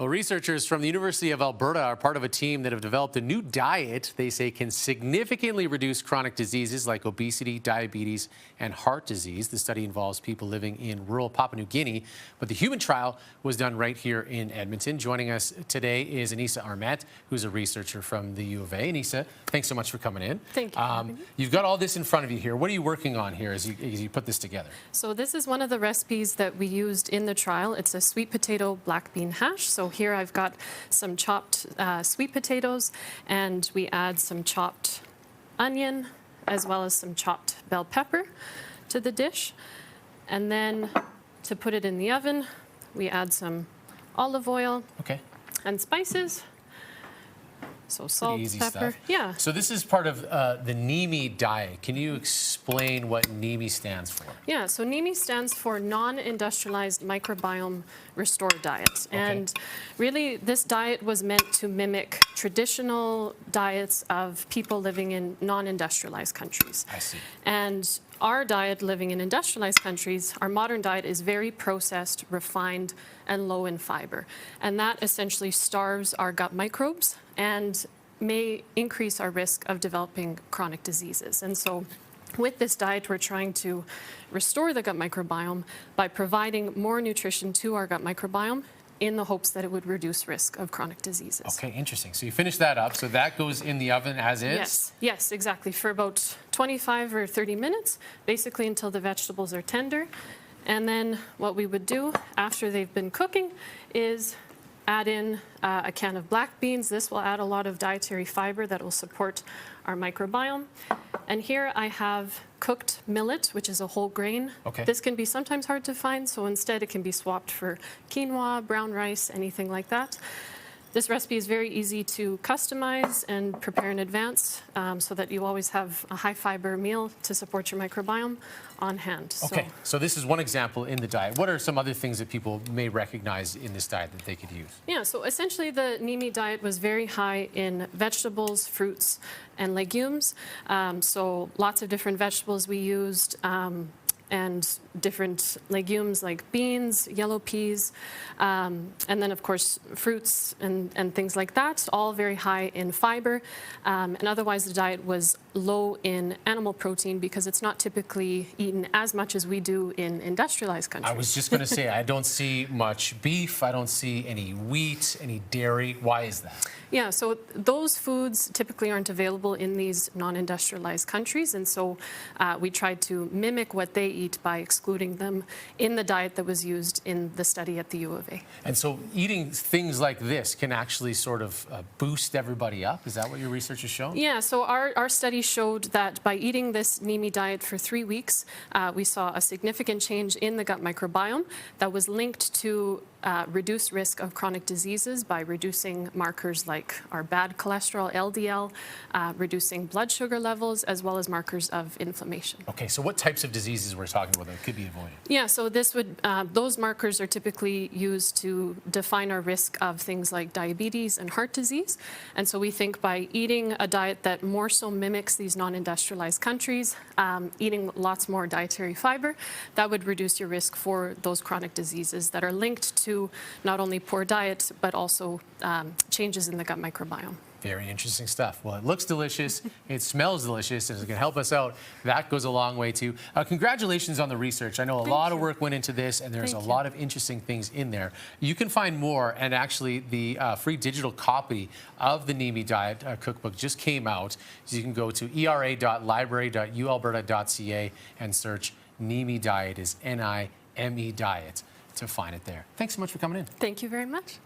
Well, researchers from the University of Alberta are part of a team that have developed a new diet they say can significantly reduce chronic diseases like obesity, diabetes, and heart disease. The study involves people living in rural Papua New Guinea, but the human trial was done right here in Edmonton. Joining us today is Anissa Armet, who's a researcher from the U of A. Anissa, thanks so much for coming in. Thank you. You've got all this in front of you here. What are you working on here as you put this together? So this is one of the recipes that we used in the trial. It's a sweet potato black bean hash. So here I've got some chopped sweet potatoes, and we add some chopped onion as well as some chopped bell pepper to the dish. And then to put it in the oven, we add some olive oil and spices. So salt, pepper. Stuff. Yeah. So this is part of the NIMI diet. Can you explain what NIMI stands for? Yeah, so NIMI stands for non-industrialized microbiome restored diet. And really, this diet was meant to mimic traditional diets of people living in non-industrialized countries. I see. And our diet living in industrialized countries, our modern diet is very processed, refined, and low in fiber. And that essentially starves our gut microbes and may increase our risk of developing chronic diseases. And so with this diet, we're trying to restore the gut microbiome by providing more nutrition to our gut microbiome in the hopes that it would reduce risk of chronic diseases. Okay, interesting. So you finish that up. So that goes in the oven as is? Yes, exactly. For about 25 or 30 minutes, basically until the vegetables are tender. And then what we would do after they've been cooking is add in a can of black beans. This will add a lot of dietary fiber that will support our microbiome. And here I have cooked millet, which is a whole grain. This can be sometimes hard to find, so instead it can be swapped for quinoa, brown rice, anything like that. This recipe is very easy to customize and prepare in advance so that you always have a high fiber meal to support your microbiome on hand. So this is one example in the diet. What are some other things that people may recognize in this diet that they could use? Yeah, so essentially the NIMI diet was very high in vegetables, fruits, and legumes. So lots of different vegetables we used. And different legumes like beans, yellow peas, and then of course fruits and things like that, all very high in fiber. And otherwise the diet was low in animal protein because it's not typically eaten as much as we do in industrialized countries. I was just going to say, I don't see much beef, I don't see any wheat, any dairy. Why is that? Yeah, so those foods typically aren't available in these non-industrialized countries, and so we tried to mimic what they eat by excluding them in the diet that was used in the study at the U of A. And so eating things like this can actually sort of boost everybody up? Is that what your research has shown? Yeah, so our study showed that by eating this NIMI diet for 3 weeks, we saw a significant change in the gut microbiome that was linked to reduced risk of chronic diseases by reducing markers like our bad cholesterol, LDL, reducing blood sugar levels, as well as markers of inflammation. Okay, so what types of diseases we're talking about that could be avoided? Yeah, so this would those markers are typically used to define our risk of things like diabetes and heart disease. And so we think by eating a diet that more so mimics these non-industrialized countries, eating lots more dietary fiber, that would reduce your risk for those chronic diseases that are linked to not only poor diet, but also changes in the gut microbiome. Very interesting stuff. Well, it looks delicious, it smells delicious, and if it can help us out, that goes a long way too. Congratulations on the research. I know a lot of work went into this, and there's a lot of interesting things in there. You can find more, and actually the free digital copy of the NIMI Diet cookbook just came out. So you can go to era.library.ualberta.ca and search NIMI Diet, is NIME Diet, to find it there. Thanks so much for coming in. Thank you very much.